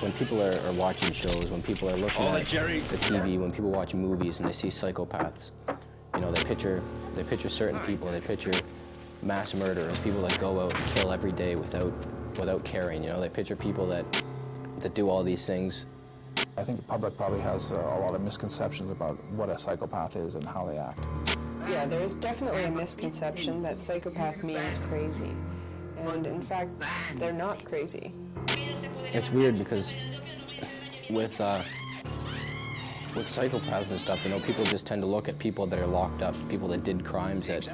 when people are watching shows, when people are looking at the TV, when people watch movies and they see psychopaths, you know, they picture certain people. They picture mass murderers, people that go out and kill every day without caring. You know, they picture people that do all these things. I think the public probably has a lot of misconceptions about what a psychopath is and how they act. Yeah, there is definitely a misconception that psychopath means crazy. And in fact, they're not crazy. It's weird because with psychopaths and stuff, you know, people just tend to look at people that are locked up, people that did crimes that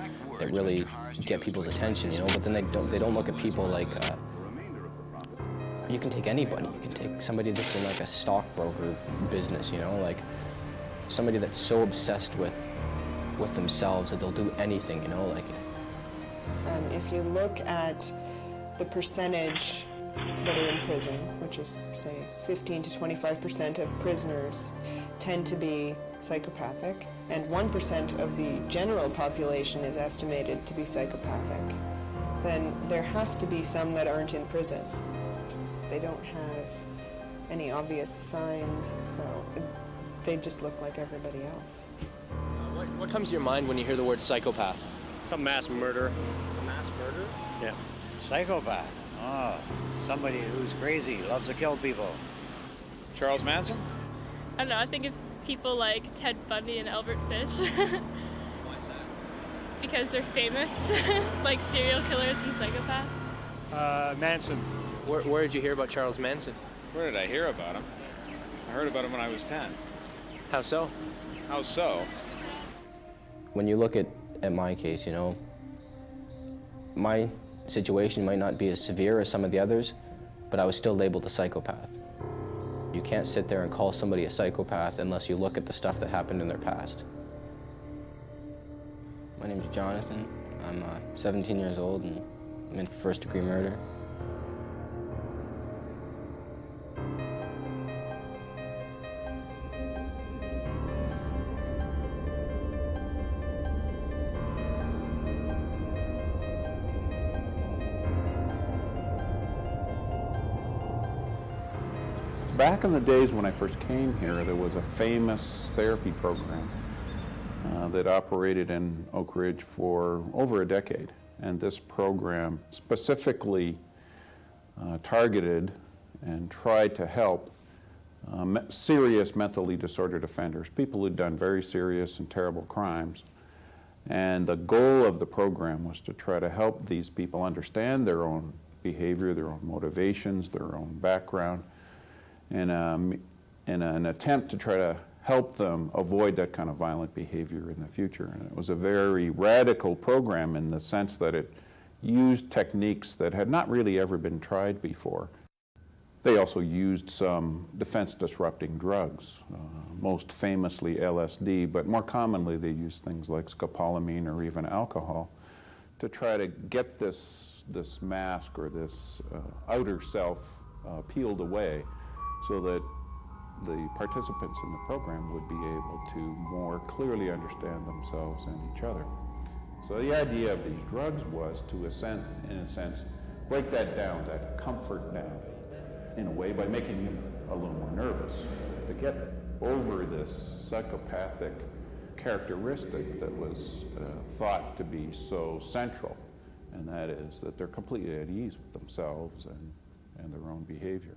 really get people's attention, you know, but then they don't look at people like, you can take anybody. You can take somebody that's in like a stockbroker business, you know, like somebody that's so obsessed with themselves that they'll do anything, you know, like if you look at the percentage that are in prison, which is, say, 15 to 25% of prisoners tend to be psychopathic, and 1% of the general population is estimated to be psychopathic, then there have to be some that aren't in prison. They don't have any obvious signs, so they just look like everybody else. What comes to your mind when you hear the word psychopath? Some mass murder. A mass murder? Yeah. Psychopath. Oh, somebody who's crazy, loves to kill people. Charles Manson? I don't know, I think of people like Ted Bundy and Albert Fish. Why is that? Because they're famous, like serial killers and psychopaths. Manson. Where did you hear about Charles Manson? Where did I hear about him? I heard about him when I was 10. How so? How so? when you look at my case, you know, my situation might not be as severe as some of the others, but I was still labeled a psychopath. You can't sit there and call somebody a psychopath unless you look at the stuff that happened in their past. My name is Johnathan. I'm 17 years old and I'm in first-degree murder. Back in the days when I first came here, there was a famous therapy program that operated in Oak Ridge for over a decade. And this program specifically targeted and tried to help serious mentally disordered offenders, people who'd done very serious and terrible crimes. And the goal of the program was to try to help these people understand their own behavior, their own motivations, their own background, in an attempt to try to help them avoid that kind of violent behavior in the future. And it was a very radical program in the sense that it used techniques that had not really ever been tried before. They also used some defense-disrupting drugs, most famously LSD, but more commonly they used things like scopolamine or even alcohol to try to get this mask or this outer self peeled away, so that the participants in the program would be able to more clearly understand themselves and each other. So the idea of these drugs was to, in a sense, break that down, that comfort down, in a way, by making you a little more nervous, to get over this psychopathic characteristic that was thought to be so central, and that is that they're completely at ease with themselves and their own behavior.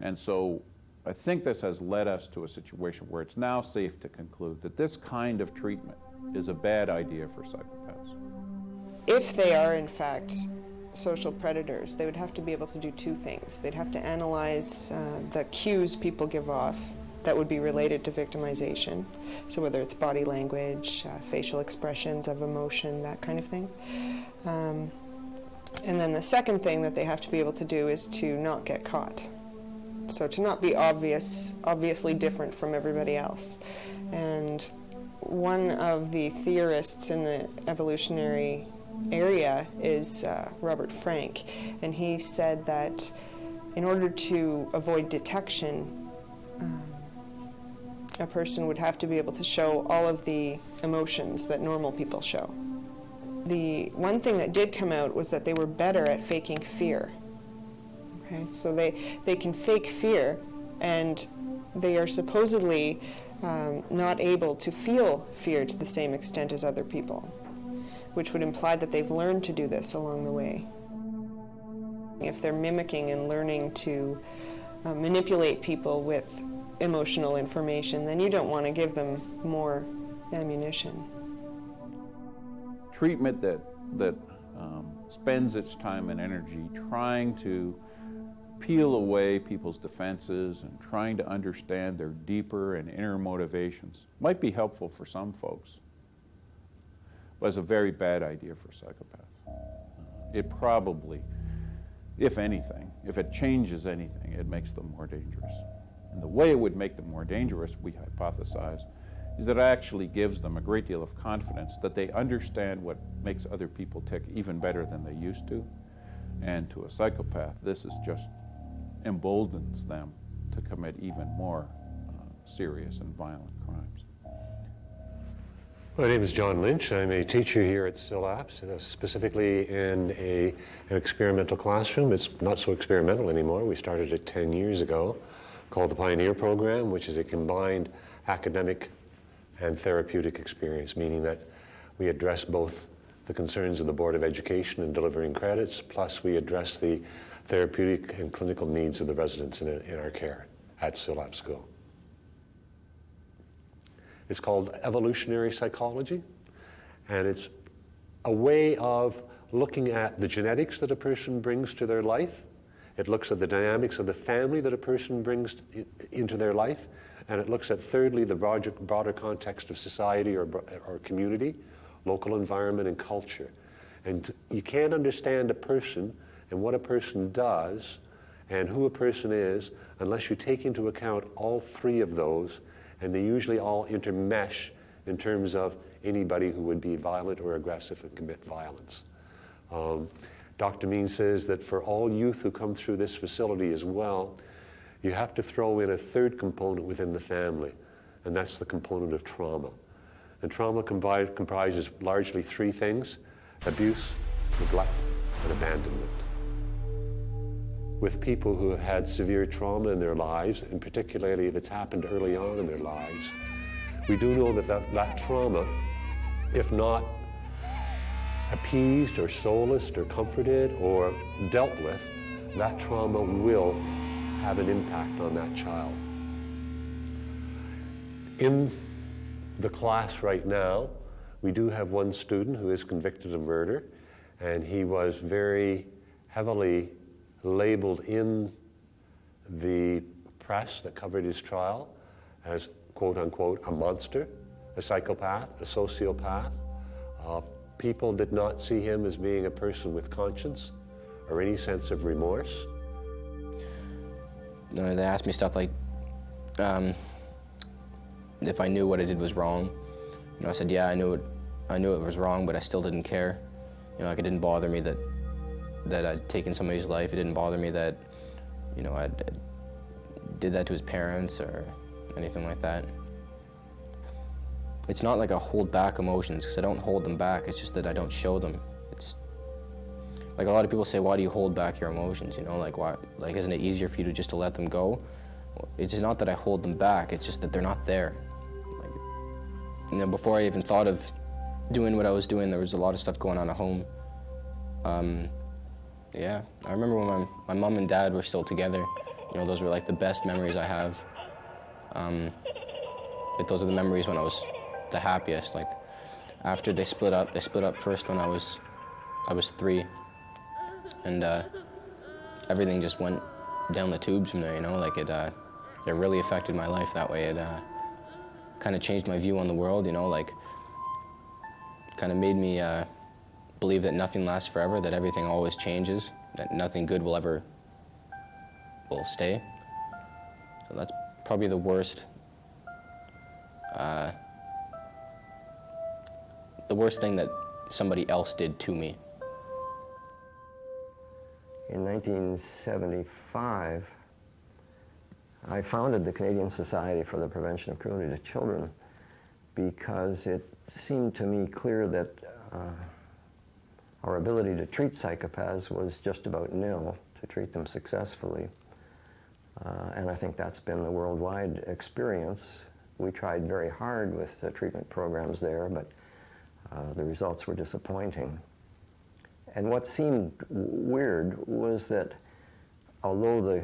And so I think this has led us to a situation where it's now safe to conclude that this kind of treatment is a bad idea for psychopaths. If they are, in fact, social predators, they would have to be able to do two things. They'd have to analyze the cues people give off that would be related to victimization. So whether it's body language, facial expressions of emotion, that kind of thing. And then the second thing that they have to be able to do is to not get caught. So to not be obviously different from everybody else. And one of the theorists in the evolutionary area is Robert Frank, and he said that in order to avoid detection, a person would have to be able to show all of the emotions that normal people show. The one thing that did come out was that they were better at faking fear. Okay, so they can fake fear, and they are supposedly not able to feel fear to the same extent as other people, which would imply that they've learned to do this along the way. If they're mimicking and learning to manipulate people with emotional information, then you don't want to give them more ammunition. Treatment that spends its time and energy trying to peel away people's defenses and trying to understand their deeper and inner motivations might be helpful for some folks, but it's a very bad idea for psychopaths. It probably, if anything, if it changes anything, it makes them more dangerous. And the way it would make them more dangerous, we hypothesize, is that it actually gives them a great deal of confidence that they understand what makes other people tick even better than they used to. And to a psychopath, this is just emboldens them to commit even more serious and violent crimes. My name is John Lynch. I'm a teacher here at SILAPS, specifically in an experimental classroom. It's not so experimental anymore. We started it 10 years ago, called the Pioneer Program, which is a combined academic and therapeutic experience, meaning that we address both the concerns of the Board of Education in delivering credits, plus we address the therapeutic and clinical needs of the residents in our care at SILAP School. It's called evolutionary psychology, and it's a way of looking at the genetics that a person brings to their life. It looks at the dynamics of the family that a person brings into their life, and it looks at, thirdly, the broader context of society or community, local environment and culture. And you can't understand a person and what a person does and who a person is unless you take into account all three of those, and they usually all intermesh in terms of anybody who would be violent or aggressive and commit violence. Dr. Mean says that for all youth who come through this facility as well, you have to throw in a third component within the family, and that's the component of trauma. And trauma comprises largely three things: abuse, neglect, and abandonment. With people who have had severe trauma in their lives, and particularly if it's happened early on in their lives, we do know that trauma, if not appeased or solaced or comforted or dealt with, that trauma will have an impact on that child. In the class right now, we do have one student who is convicted of murder, and he was very heavily labeled in the press that covered his trial as, quote unquote, a monster, a psychopath, a sociopath. People did not see him as being a person with conscience or any sense of remorse. They asked me stuff like if I knew what I did was wrong. I said, yeah, I knew it was wrong, but I still didn't care. Like, it didn't bother me that I'd taken somebody's life. It didn't bother me that, I did that to his parents or anything like that. It's not like I hold back emotions, because I don't hold them back. It's just that I don't show them. It's like a lot of people say, why do you hold back your emotions? Like, why? Like, isn't it easier for you to let them go? It's not that I hold them back. It's just that they're not there. Like, before I even thought of doing what I was doing, there was a lot of stuff going on at home. Yeah, I remember when my mom and dad were still together. Those were like the best memories I have. Those are the memories when I was the happiest. Like, after they split up first when I was 3, and everything just went down the tubes from there. Like, it really affected my life that way. It kind of changed my view on the world. Like, kind of made me believe that nothing lasts forever, that everything always changes, that nothing good will stay. So that's probably the worst thing that somebody else did to me. In 1975, I founded the Canadian Society for the Prevention of Cruelty to Children because it seemed to me clear that our ability to treat psychopaths was just about nil to treat them successfully. And I think that's been the worldwide experience. We tried very hard with treatment programs there, but the results were disappointing. And what seemed weird was that although the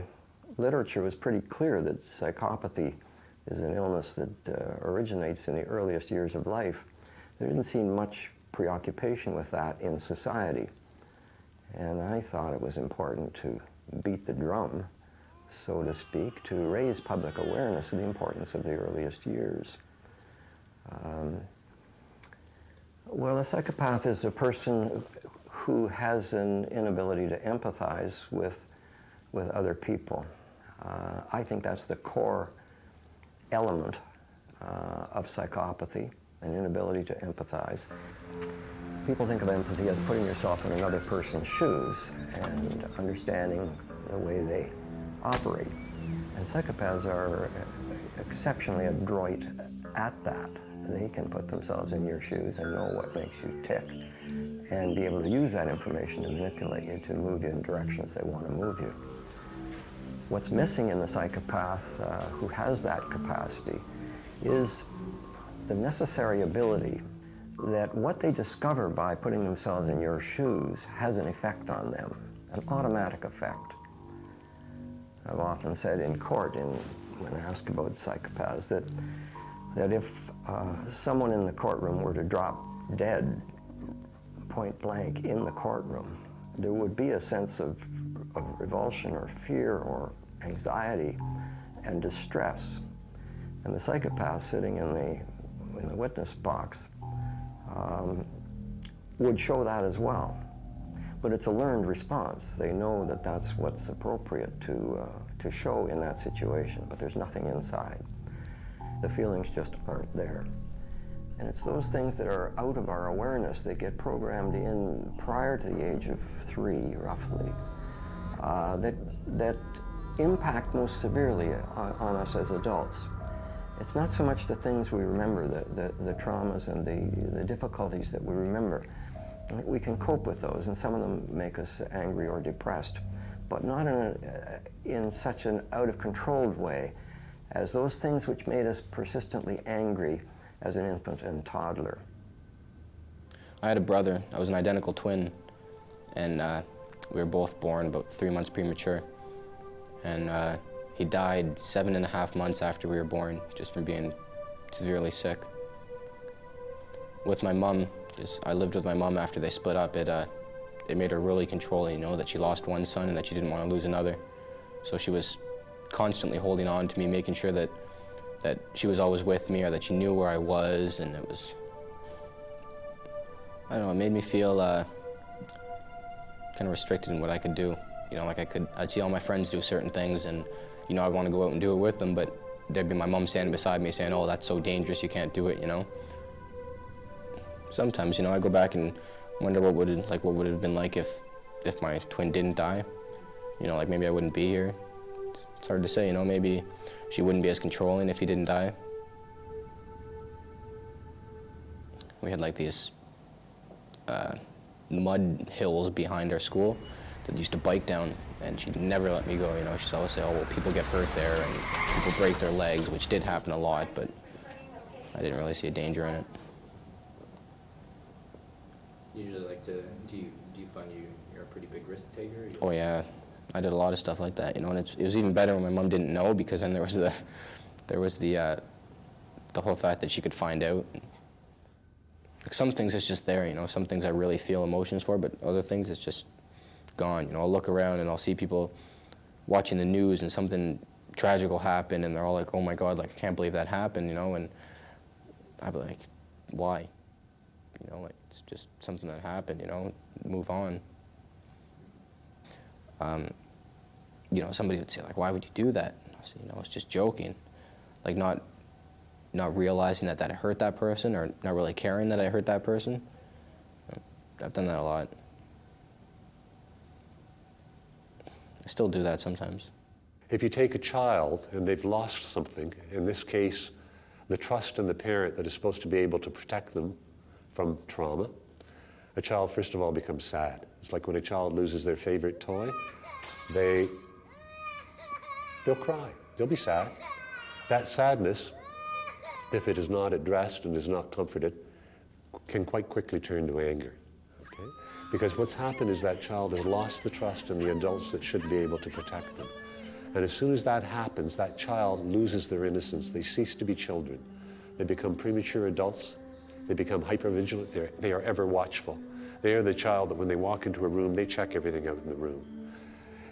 literature was pretty clear that psychopathy is an illness that originates in the earliest years of life, there didn't seem much preoccupation with that in society. And I thought it was important to beat the drum, so to speak, to raise public awareness of the importance of the earliest years. Well, a psychopath is a person who has an inability to empathize with other people. I think that's the core element of psychopathy, an inability to empathize. People think of empathy as putting yourself in another person's shoes and understanding the way they operate. And psychopaths are exceptionally adroit at that. They can put themselves in your shoes and know what makes you tick and be able to use that information to manipulate you, to move you in directions they want to move you. What's missing in the psychopath who has that capacity is the necessary ability that what they discover by putting themselves in your shoes has an effect on them, an automatic effect. I've often said in court, when asked about psychopaths, that if someone in the courtroom were to drop dead, point blank, in the courtroom, there would be a sense of revulsion or fear or anxiety and distress. And the psychopath sitting in the witness box would show that as well. But it's a learned response. They know that that's what's appropriate to show in that situation, but there's nothing inside. The feelings just aren't there. And it's those things that are out of our awareness that get programmed in prior to the age of 3, roughly, that impact most severely on us as adults. It's not so much the things we remember, the traumas and the difficulties that we remember. We can cope with those, and some of them make us angry or depressed, but not in such an out-of-controlled way as those things which made us persistently angry as an infant and toddler. I had a brother. I was an identical twin, and we were both born about 3 months premature. And he died 7.5 months after we were born, just from being severely sick. With my mom, I lived with my mom after they split up. It made her really controlling, that she lost one son and that she didn't want to lose another. So she was constantly holding on to me, making sure that she was always with me, or that she knew where I was, and it was, I don't know, it made me feel kind of restricted in what I could do. I'd see all my friends do certain things, and I'd want to go out and do it with them, but there'd be my mom standing beside me saying, "Oh, that's so dangerous, you can't do it," Sometimes, I go back and wonder what would it have been like if my twin didn't die. Maybe I wouldn't be here. It's hard to say, maybe she wouldn't be as controlling if he didn't die. We had these mud hills behind our school that used to bike down, and she'd never let me go, She'd always say, "Oh, well, people get hurt there, and people break their legs," which did happen a lot, but I didn't really see a danger in it. Usually do you find you're a pretty big risk taker? Oh yeah, I did a lot of stuff like that, and it was even better when my mom didn't know, because then there was the whole fact that she could find out. Some things it's just there, some things I really feel emotions for, but other things it's just gone. I'll look around and I'll see people watching the news and something tragic will happen, and they're all like, "Oh my God, I can't believe that happened," and I'd be like, "Why?" It's just something that happened, move on. Somebody would say, "Why would you do that?" I say, "It's just joking." Not realizing that I hurt that person, or not really caring that I hurt that person. I've done that a lot. I still do that sometimes. If you take a child and they've lost something, in this case, the trust in the parent that is supposed to be able to protect them from trauma, a child, first of all, becomes sad. It's like when a child loses their favorite toy, they'll cry, they'll be sad. That sadness, if it is not addressed and is not comforted, can quite quickly turn to anger. Okay? Because what's happened is that child has lost the trust in the adults that should be able to protect them. And as soon as that happens, that child loses their innocence. They cease to be children. They become premature adults. They become hypervigilant. They are ever watchful. They are the child that when they walk into a room, they check everything out in the room.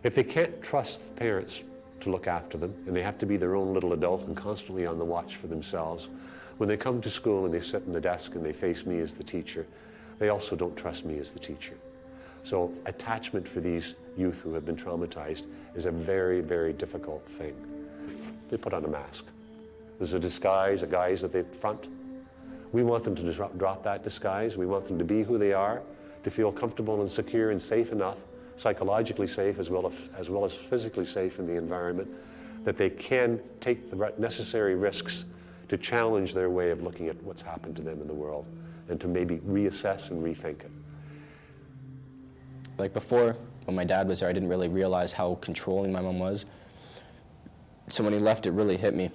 If they can't trust parents to look after them, and they have to be their own little adult and constantly on the watch for themselves, when they come to school and they sit in the desk and they face me as the teacher, they also don't trust me as the teacher. So attachment for these youth who have been traumatized is a very, very difficult thing. They put on a mask. There's a disguise, a guise that they front. We want them to drop that disguise. We want them to be who they are, to feel comfortable and secure and safe enough, psychologically safe as well as physically safe in the environment, that they can take the necessary risks to challenge their way of looking at what's happened to them in the world and to maybe reassess and rethink it. Like before, when my dad was there, I didn't really realize how controlling my mom was. So when he left, it really hit me.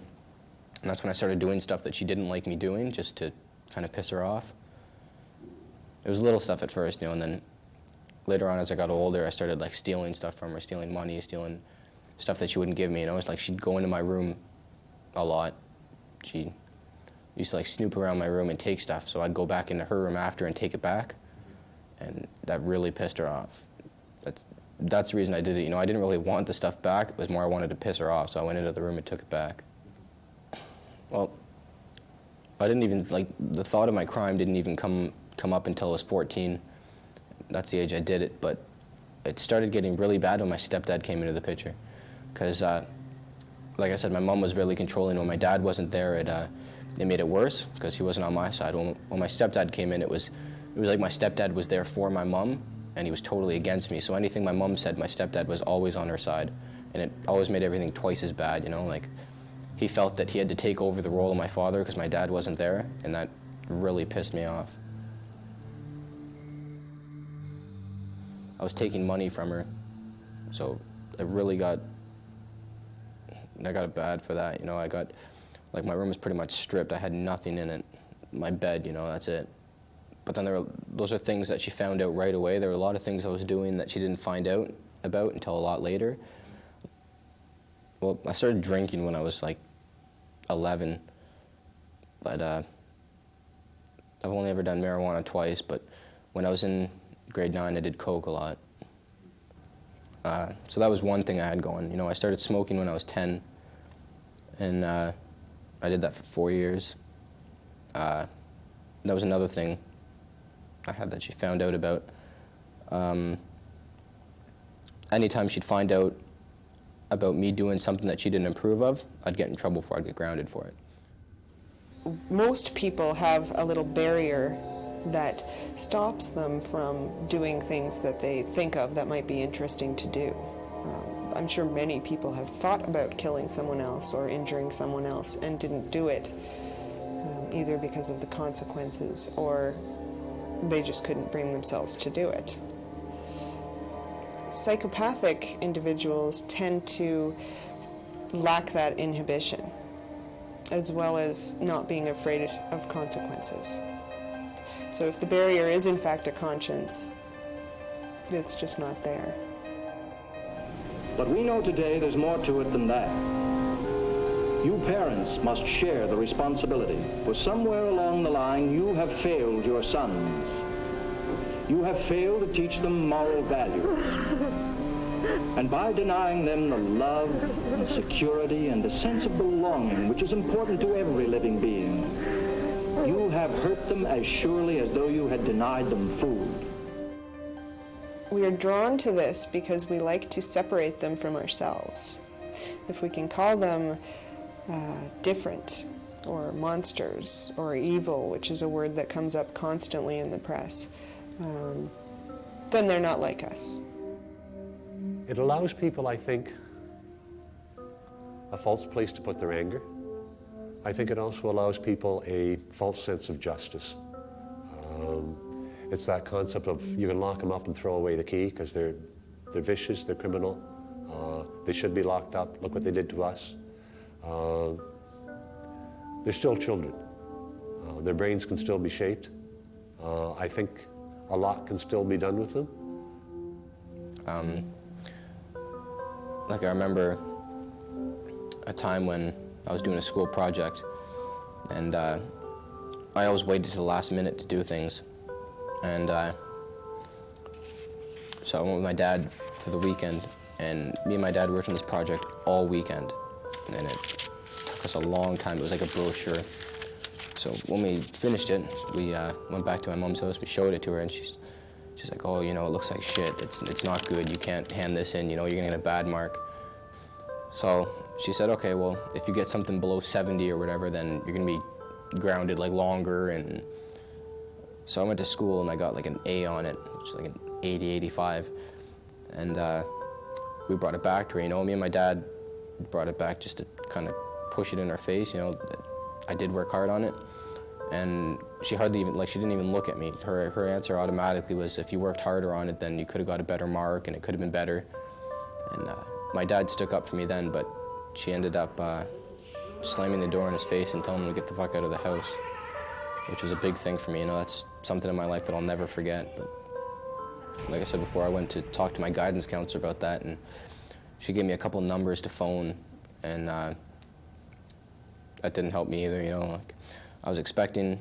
And that's when I started doing stuff that she didn't like me doing, just to kind of piss her off. It was little stuff at first, and then later on as I got older, I started like stealing stuff from her, stealing money, stealing stuff that she wouldn't give me. It's like she'd go into my room a lot. She used to like snoop around my room and take stuff, so I'd go back into her room after and take it back, and that really pissed her off. That's the reason I did it. I didn't really want the stuff back. It was more I wanted to piss her off, so I went into the room and took it back. Well, I didn't even, the thought of my crime didn't even come up until I was 14. That's the age I did it, but it started getting really bad when my stepdad came into the picture. Because, like I said, my mom was really controlling. When my dad wasn't there, it made it worse, because he wasn't on my side. When my stepdad came in, it was like my stepdad was there for my mom, and he was totally against me. So anything my mom said, my stepdad was always on her side. And it always made everything twice as bad, He felt that he had to take over the role of my father because my dad wasn't there, and that really pissed me off. I was taking money from her, so I got it bad for that. I got, my room was pretty much stripped. I had nothing in it. My bed, that's it. But then those are things that she found out right away. There were a lot of things I was doing that she didn't find out about until a lot later. Well, I started drinking when I was 11, but I've only ever done marijuana twice, but when I was in grade 9, I did coke a lot. So that was one thing I had going. I started smoking when I was 10, and I did that for 4 years. That was another thing I had that she found out about. Anytime she'd find out about me doing something that she didn't approve of, I'd get in trouble for it, I'd get grounded for it. Most people have a little barrier that stops them from doing things that they think of that might be interesting to do. I'm sure many people have thought about killing someone else or injuring someone else and didn't do it, either because of the consequences or they just couldn't bring themselves to do it. Psychopathic individuals tend to lack that inhibition, as well as not being afraid of consequences. So if the barrier is in fact a conscience, it's just not there. But we know today there's more to it than that. You parents must share the responsibility, for somewhere along the line you have failed your sons. You have failed to teach them moral values. And by denying them the love, and security, and the sense of belonging which is important to every living being, you have hurt them as surely as though you had denied them food. We are drawn to this because we like to separate them from ourselves. If we can call them different, or monsters, or evil, which is a word that comes up constantly in the press, then they're not like us. It allows people, I think, a false place to put their anger. I think it also allows people a false sense of justice. It's that concept of you can lock them up and throw away the key because they're vicious, they're criminal, they should be locked up. Look what they did to us. They're still children. Their brains can still be shaped. I think a lot can still be done with them. Like I remember a time when I was doing a school project, and I always waited to the last minute to do things. And so I went with my dad for the weekend, and me and my dad worked on this project all weekend, and it took us a long time. It was like a brochure. So when we finished it, we went back to my mom's house, we showed it to her, and she's like, oh, you know, it looks like shit. It's not good. You can't hand this in, you know, you're gonna get a bad mark. So she said, okay, well, if you get something below 70 or whatever, then you're gonna be grounded like longer. And so I went to school and I got like an A on it, which is like an 80, 85. And we brought it back to her, you know, me and my dad brought it back just to kind of push it in her face, you know, that I did work hard on it. And she hardly even, like, she didn't even look at me. Her answer automatically was, if you worked harder on it, then you could have got a better mark and it could have been better. And my dad stuck up for me then, but she ended up slamming the door in his face and telling him to get the fuck out of the house, which was a big thing for me. You know, that's something in my life that I'll never forget. But like I said before, I went to talk to my guidance counselor about that, and she gave me a couple numbers to phone, and that didn't help me either, you know. Like, I was expecting,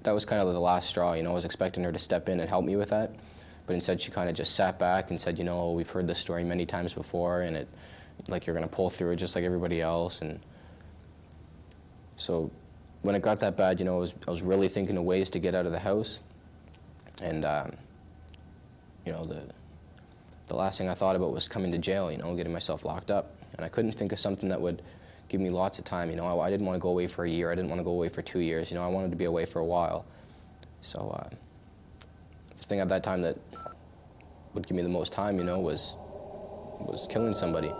that was kind of the last straw, you know. I was expecting her to step in and help me with that, but instead she kind of just sat back and said, you know, we've heard this story many times before, and like, you're gonna pull through it just like everybody else. And so when it got that bad, you know, I was really thinking of ways to get out of the house. And you know, the last thing I thought about was coming to jail, you know, getting myself locked up. And I couldn't think of something that would give me lots of time, you know. I didn't want to go away for a year, I didn't want to go away for 2 years, you know, I wanted to be away for a while. So the thing at that time that would give me the most time, you know, was killing somebody.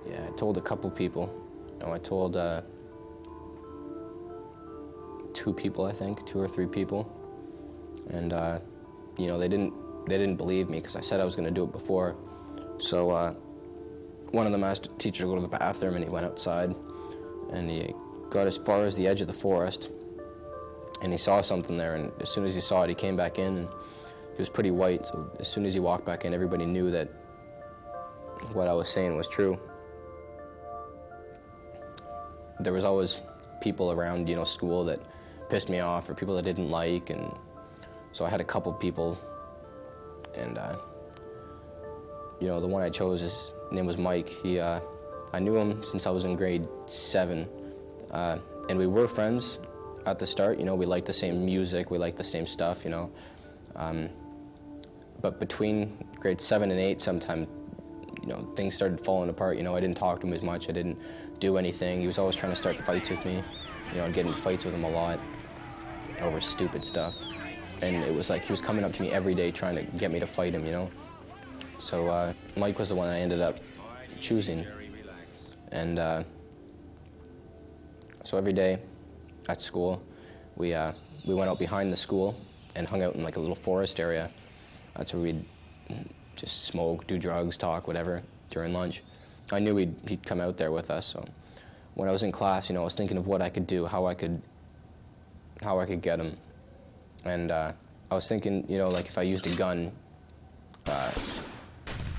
Yeah, I told a couple people. You know, I told 2 people, I think, 2 or 3 people. And you know, they didn't believe me because I said I was going to do it before. So one of them asked the teacher to go to the bathroom, and he went outside, and he got as far as the edge of the forest, and he saw something there. And as soon as he saw it, he came back in, and he was pretty white. So as soon as he walked back in, everybody knew that what I was saying was true. There was always people around, you know, school that pissed me off, or people that didn't like, and so I had a couple people, and you know, the one I chose, his name was Mike. I knew him since I was in grade 7, and we were friends at the start. You know, we liked the same music, we liked the same stuff, you know. But between grade 7 and 8, sometime, you know, things started falling apart. You know, I didn't talk to him as much. I didn't do anything. He was always trying to start fights with me. You know, I'd get in fights with him a lot over stupid stuff. And it was like he was coming up to me every day trying to get me to fight him, you know. So Mike was the one I ended up choosing. And so every day at school, we went out behind the school and hung out in like a little forest area. That's where we'd just smoke, do drugs, talk, whatever, during lunch. I knew he'd come out there with us, so when I was in class, you know, I was thinking of what I could do, how I could get him. And I was thinking, you know, like if I used a gun,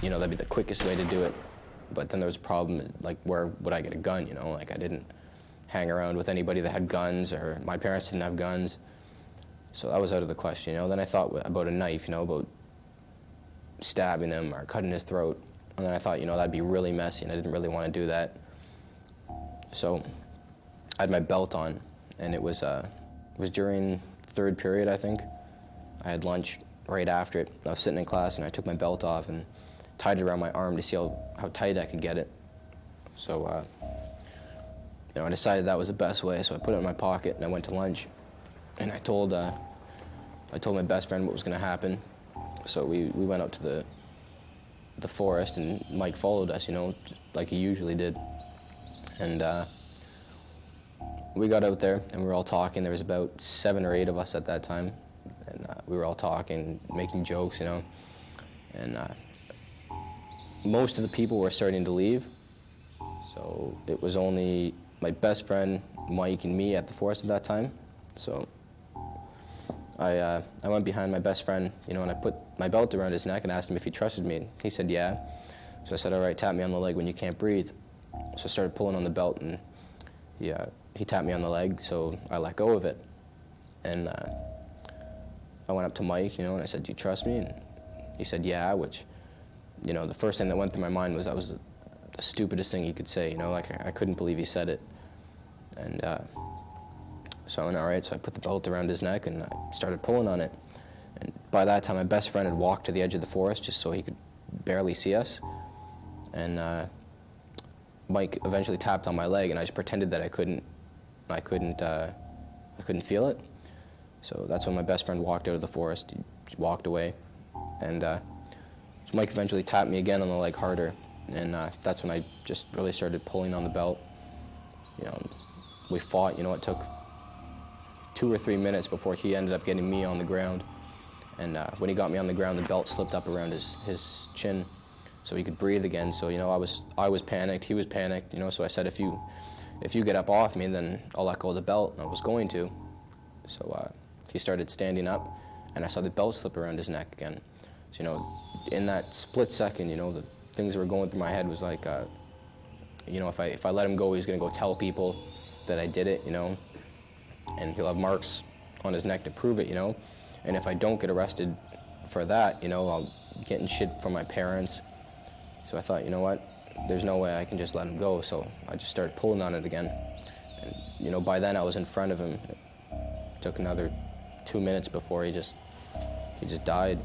you know, that'd be the quickest way to do it. But then there was a problem, like where would I get a gun, you know? Like I didn't hang around with anybody that had guns, or my parents didn't have guns. So that was out of the question, you know? Then I thought about a knife, you know, about stabbing him or cutting his throat. And then I thought, you know, that'd be really messy, and I didn't really want to do that. So I had my belt on, and it was during 3rd period, I think. I had lunch right after it. I was sitting in class, and I took my belt off and tied it around my arm to see how tight I could get it. So, you know, I decided that was the best way, so I put it in my pocket, and I went to lunch. And I told my best friend what was going to happen. So we went out to the forest, and Mike followed us, you know, just like he usually did. And we got out there and we were all talking. There was about 7 or 8 of us at that time. And we were all talking, making jokes, you know. And most of the people were starting to leave. So it was only my best friend, Mike, and me at the forest at that time. So I went behind my best friend, you know, and I put my belt around his neck and asked him if he trusted me. He said, yeah. So I said, all right, tap me on the leg when you can't breathe. So I started pulling on the belt, and he tapped me on the leg, so I let go of it. And I went up to Mike, you know, and I said, do you trust me? And he said, yeah, which, you know, the first thing that went through my mind was that was the stupidest thing he could say, you know, like I couldn't believe he said it. And so I went, all right, so I put the belt around his neck and I started pulling on it. And by that time, my best friend had walked to the edge of the forest just so he could barely see us. And Mike eventually tapped on my leg, and I just pretended that I couldn't feel it. So that's when my best friend walked out of the forest. He walked away, and so Mike eventually tapped me again on the leg harder, and that's when I just really started pulling on the belt. You know, we fought. You know, it took 2 or 3 minutes before he ended up getting me on the ground. And when he got me on the ground, the belt slipped up around his chin, so he could breathe again. So, you know, I was panicked, he was panicked, you know, so I said, if you get up off me, then I'll let go of the belt, and I was going to. So he started standing up, and I saw the belt slip around his neck again. So, you know, in that split second, you know, the things that were going through my head was like, you know, if I let him go, he's gonna go tell people that I did it, you know, and he'll have marks on his neck to prove it, you know. And if I don't get arrested for that, you know, I'll get in shit from my parents. So I thought, you know what, there's no way I can just let him go. So I just started pulling on it again. And, you know, by then I was in front of him. It took another 2 minutes before he just died.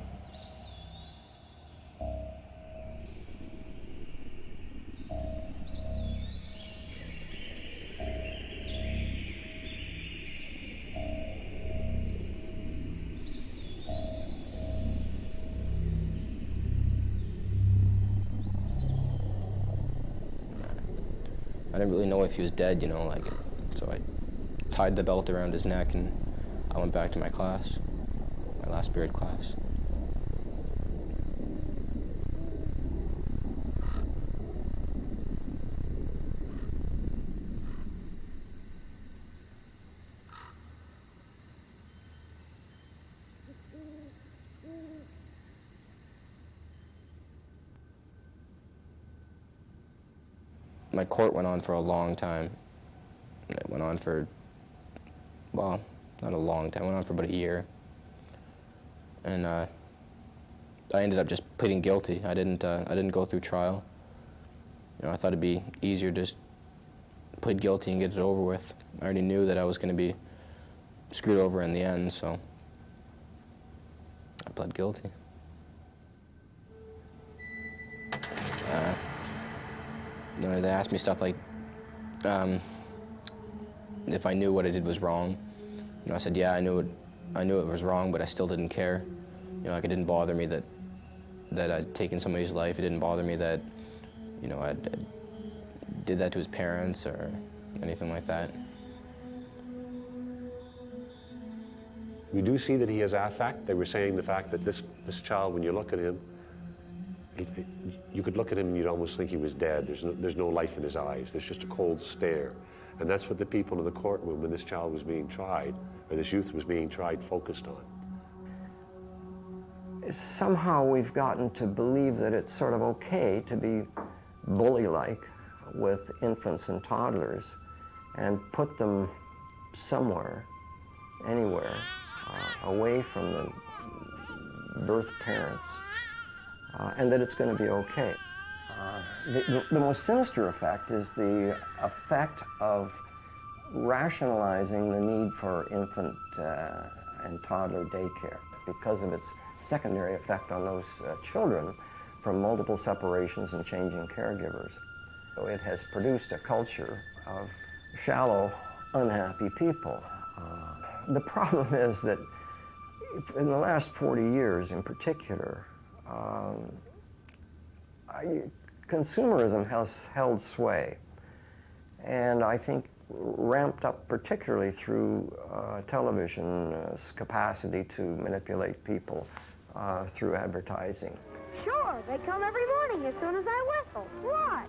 I didn't really know if he was dead, you know, like, so I tied the belt around his neck and I went back to my class, my last period class. My court went on for a long time. It went on for, well, not a long time, it went on for about a year. And I ended up just pleading guilty. I didn't go through trial. You know, I thought it'd be easier to just plead guilty and get it over with. I already knew that I was going to be screwed over in the end, so I pled guilty. You know, they asked me stuff like if I knew what I did was wrong. You know, I said, yeah, I knew it was wrong, but I still didn't care. You know, like, it didn't bother me that I'd taken somebody's life. It didn't bother me that, you know, I did that to his parents or anything like that. We do see that he has affect. They were saying the fact that this child, when you look at him, you could look at him and you'd almost think he was dead. There's no life in his eyes. There's just a cold stare. And that's what the people in the courtroom, when this child was being tried, or this youth was being tried, focused on. Somehow we've gotten to believe that it's sort of okay to be bully-like with infants and toddlers and put them somewhere, anywhere, away from the birth parents. And that it's going to be okay. The most sinister effect is the effect of rationalizing the need for infant and toddler daycare because of its secondary effect on those children from multiple separations and changing caregivers. So it has produced a culture of shallow, unhappy people. The problem is that in the last 40 years in particular, consumerism has held sway, and I think ramped up particularly through television's capacity to manipulate people through advertising. Sure, they come every morning as soon as I whistle. What?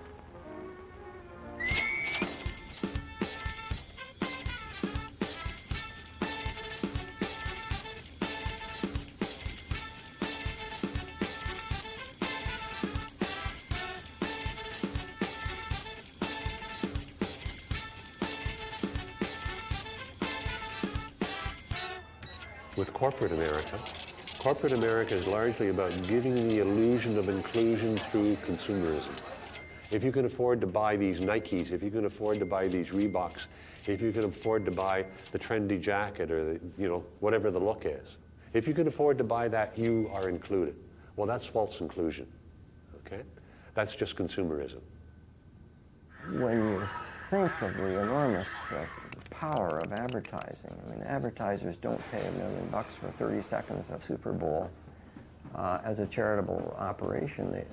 With corporate America is largely about giving the illusion of inclusion through consumerism. If you can afford to buy these Nikes, if you can afford to buy these Reeboks, if you can afford to buy the trendy jacket or the, whatever the look is, if you can afford to buy that, you are included. Well, that's false inclusion, okay? That's just consumerism. When you think of the enormous power of advertising, I mean, advertisers don't pay $1 million for 30 seconds of Super Bowl as a charitable operation.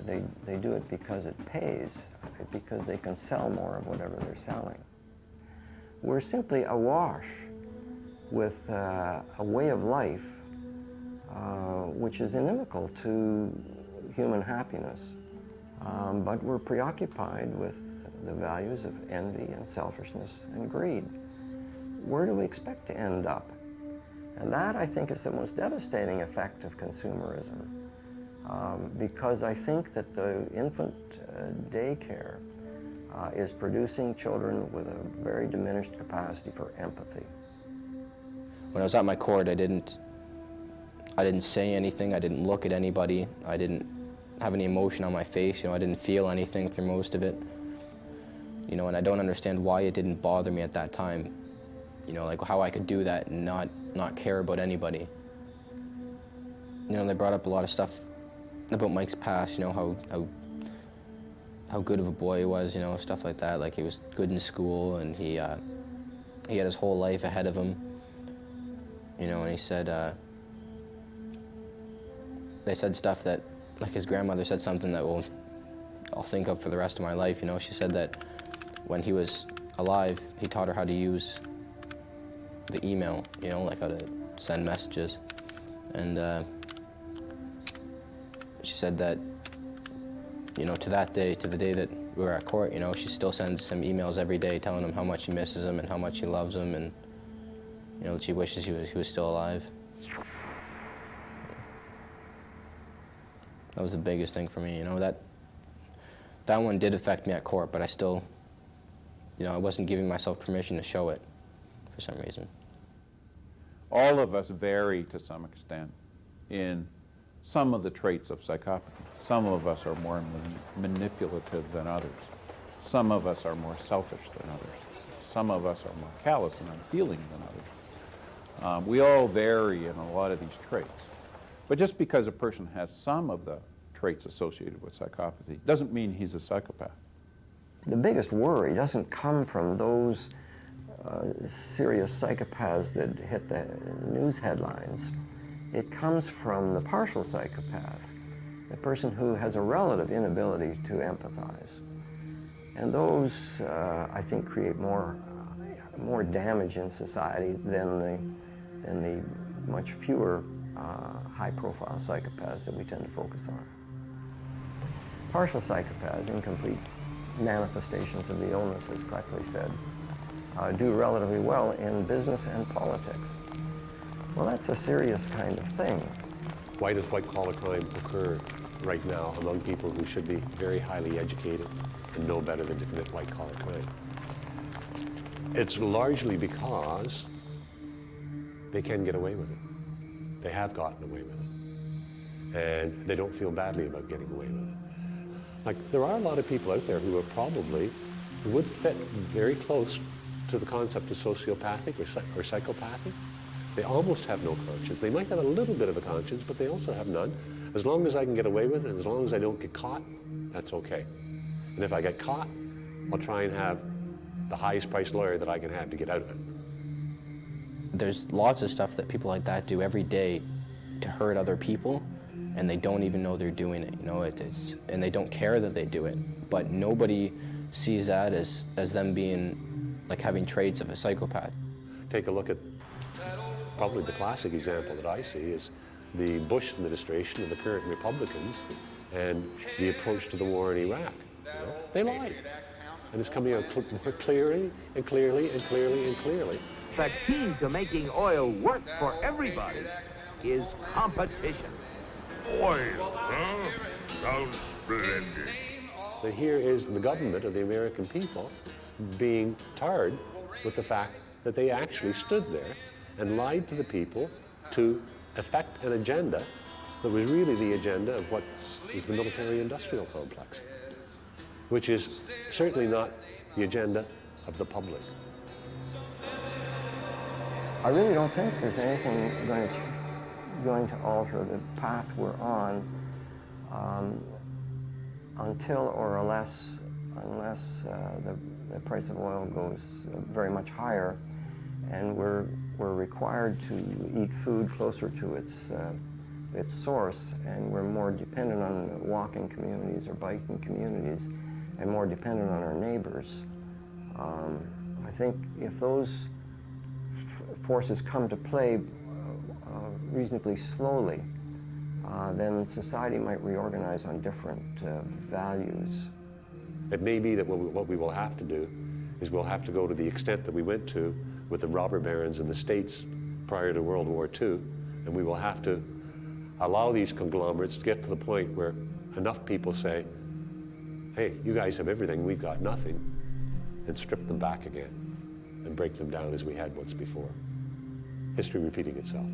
They do it because it pays, because they can sell more of whatever they're selling. We're simply awash with a way of life which is inimical to human happiness, but we're preoccupied with the values of envy and selfishness and greed. Where do we expect to end up? And that, I think, is the most devastating effect of consumerism, because I think that the infant daycare is producing children with a very diminished capacity for empathy. When I was at my court, I didn't say anything. I didn't look at anybody. I didn't have any emotion on my face. I didn't feel anything through most of it. And I don't understand why it didn't bother me at that time. Like how I could do that and not care about anybody. They brought up a lot of stuff about Mike's past, how good of a boy he was, stuff like that. Like he was good in school and he had his whole life ahead of him. And he said, they said stuff that, like his grandmother said something that I'll think of for the rest of my life. She said that when he was alive, he taught her how to use the email, like how to send messages. And she said that, to that day, to the day that we were at court, she still sends him emails every day telling him how much she misses him and how much she loves him and, that she wishes he was still alive. That was the biggest thing for me, that one did affect me at court, but I still, I wasn't giving myself permission to show it for some reason. All of us vary to some extent in some of the traits of psychopathy. Some of us are more manipulative than others. Some of us are more selfish than others. Some of us are more callous and unfeeling than others. We all vary in a lot of these traits. But just because a person has some of the traits associated with psychopathy doesn't mean he's a psychopath. The biggest worry doesn't come from those serious psychopaths that hit the news headlines. It comes from the partial psychopath, the person who has a relative inability to empathize. And those, I think, create more damage in society than the much fewer high-profile psychopaths that we tend to focus on. Partial psychopaths, incomplete manifestations of the illness, as Cleckley said, do relatively well in business and politics. Well, that's a serious kind of thing. Why does white-collar crime occur right now among people who should be very highly educated and know better than to commit white-collar crime? It's largely because they can get away with it. They have gotten away with it. And they don't feel badly about getting away with it. Like, there are a lot of people out there who would fit very close to the concept of sociopathic or psychopathic. They almost have no conscience. They might have a little bit of a conscience, but they also have none. As long as I can get away with it, as long as I don't get caught, that's okay. And if I get caught, I'll try and have the highest priced lawyer that I can have to get out of it. There's lots of stuff that people like that do every day to hurt other people, and they don't even know they're doing it. And they don't care that they do it. But nobody sees that as them being, like, having traits of a psychopath. Take a look at probably the classic example that I see is the Bush administration and the current Republicans and the approach to the war in Iraq. You know, they lied. And it's coming out more clearly and clearly and clearly and clearly. The key to making oil work for everybody is competition. Oil, huh? Sounds splendid. But here is the government of the American people being tarred with the fact that they actually stood there and lied to the people to effect an agenda that was really the agenda of what is the military-industrial complex, which is certainly not the agenda of the public. I really don't think there's anything going to alter the path we're on until or unless the price of oil goes very much higher, and we're required to eat food closer to its source, and we're more dependent on walking communities or biking communities, and more dependent on our neighbors. I think if those forces come to play reasonably slowly, then society might reorganize on different values. It may be that what we will have to do is we'll have to go to the extent that we went to with the robber barons in the States prior to World War II, and we will have to allow these conglomerates to get to the point where enough people say, hey, you guys have everything, we've got nothing, and strip them back again and break them down as we had once before. History repeating itself.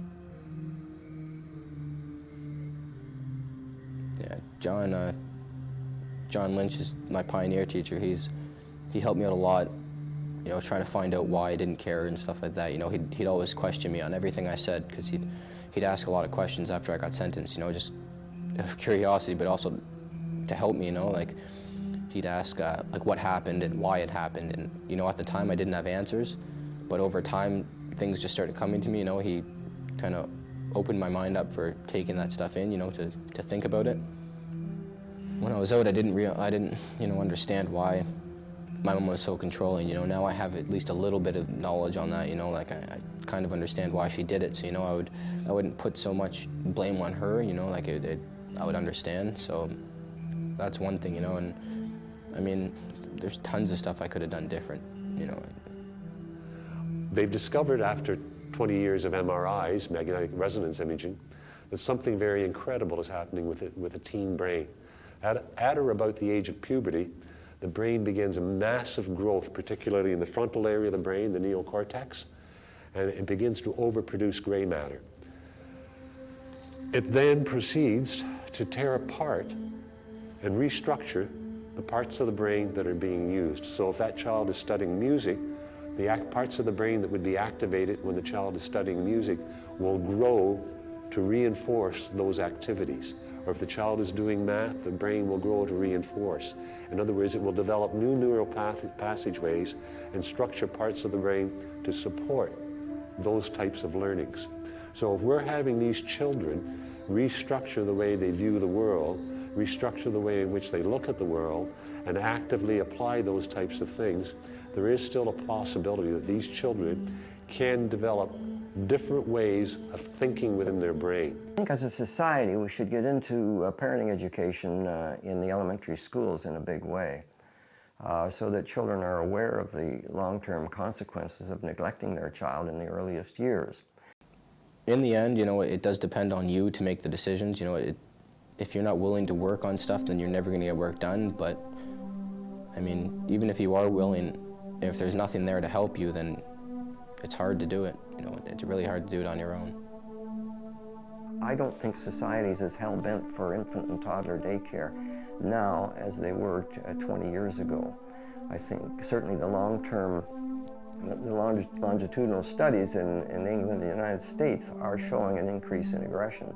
Yeah, John Lynch is my pioneer teacher. He helped me out a lot, you know, trying to find out why I didn't care and stuff like that. You know, he'd always question me on everything I said, because he'd ask a lot of questions after I got sentenced, you know, just out of curiosity, but also to help me, you know, like he'd ask like what happened and why it happened, and you know, at the time I didn't have answers, but over time things just started coming to me. You know, he kind of opened my mind up for taking that stuff in, you know, to think about it. When I was out, I didn't you know, understand why my mom was so controlling. You know, now I have at least a little bit of knowledge on that. You know, like I kind of understand why she did it. So, you know, I wouldn't put so much blame on her. You know, like I would understand. So that's one thing. You know, and I mean, there's tons of stuff I could have done different. You know. They've discovered after 20 years of MRIs, magnetic resonance imaging, that something very incredible is happening with a teen brain. At or about the age of puberty, the brain begins a massive growth, particularly in the frontal area of the brain, the neocortex, and it begins to overproduce gray matter. It then proceeds to tear apart and restructure the parts of the brain that are being used. So if that child is studying music, the parts of the brain that would be activated when the child is studying music will grow to reinforce those activities. Or if the child is doing math, the brain will grow to reinforce. In other words, it will develop new neural passageways and structure parts of the brain to support those types of learnings. So if we're having these children restructure the way they view the world, restructure the way in which they look at the world, and actively apply those types of things, there is still a possibility that these children can develop different ways of thinking within their brain. I think as a society we should get into parenting education in the elementary schools in a big way, so that children are aware of the long-term consequences of neglecting their child in the earliest years. In the end, you know, it does depend on you to make the decisions. You know, if you're not willing to work on stuff, then you're never going to get work done. But I mean, even if you are willing, if there's nothing there to help you, then it's hard to do it. You know, it's really hard to do it on your own. I don't think society's as hell-bent for infant and toddler daycare now as they were 20 years ago. I think certainly the longitudinal studies in England and the United States are showing an increase in aggression.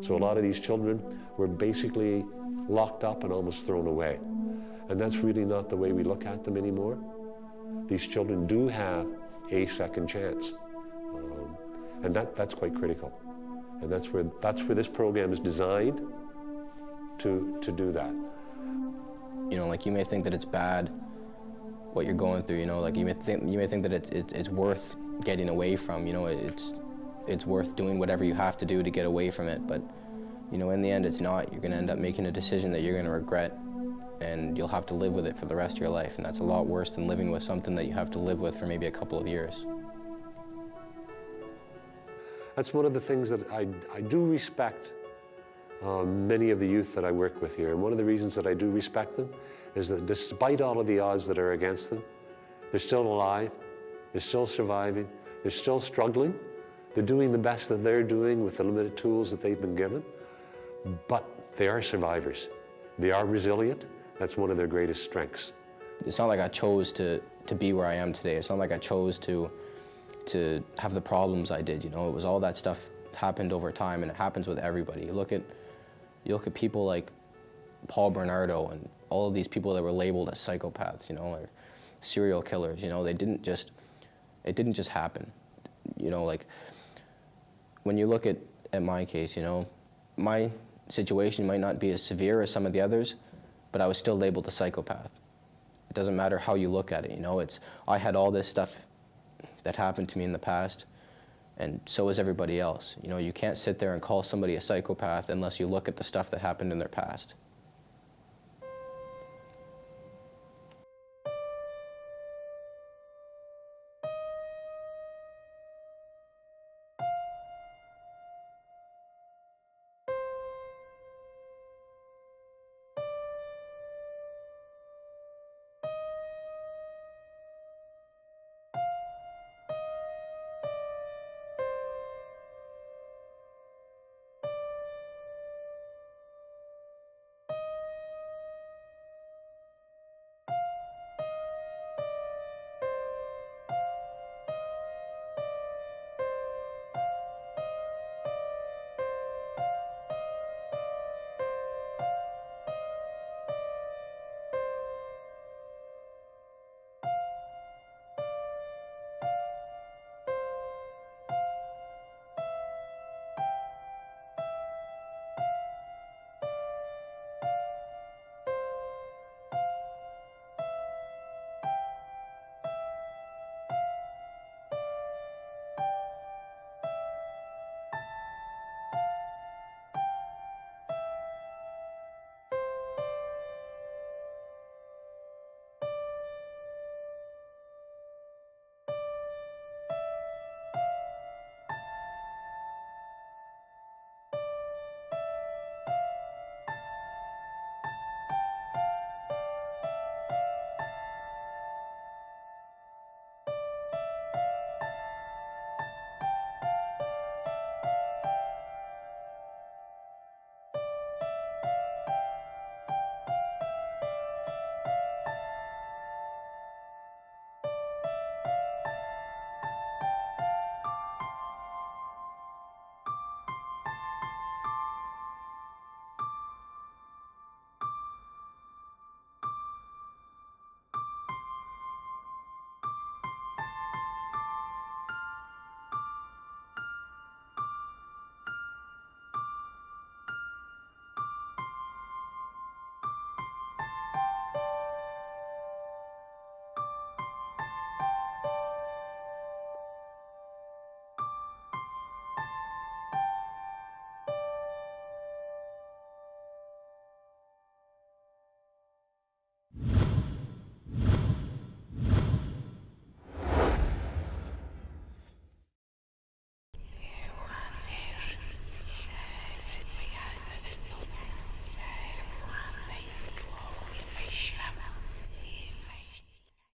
So a lot of these children were basically locked up and almost thrown away. And that's really not the way we look at them anymore. These children do have a second chance. And that's quite critical. And that's where this program is designed to do that. You know, like you may think that it's bad what you're going through, you know, like you may think that it's worth getting away from, you know, it's worth doing whatever you have to do to get away from it, but you know, in the end it's not. You're going to end up making a decision that you're going to regret, and you'll have to live with it for the rest of your life, and that's a lot worse than living with something that you have to live with for maybe a couple of years. That's one of the things that I do respect many of the youth that I work with here, and one of the reasons that I do respect them is that despite all of the odds that are against them, they're still alive, they're still surviving, they're still struggling, they're doing the best that they're doing with the limited tools that they've been given, but they are survivors. They are resilient. That's one of their greatest strengths. It's not like I chose to be where I am today. It's not like I chose to have the problems I did, you know. It was all that stuff happened over time, and it happens with everybody. You look at people like Paul Bernardo and all of these people that were labeled as psychopaths, you know, or serial killers, you know, it didn't just happen. You know, like when you look at my case, you know, my situation might not be as severe as some of the others, but I was still labeled a psychopath. It doesn't matter how you look at it, you know, I had all this stuff that happened to me in the past, and so is everybody else. You know, you can't sit there and call somebody a psychopath unless you look at the stuff that happened in their past.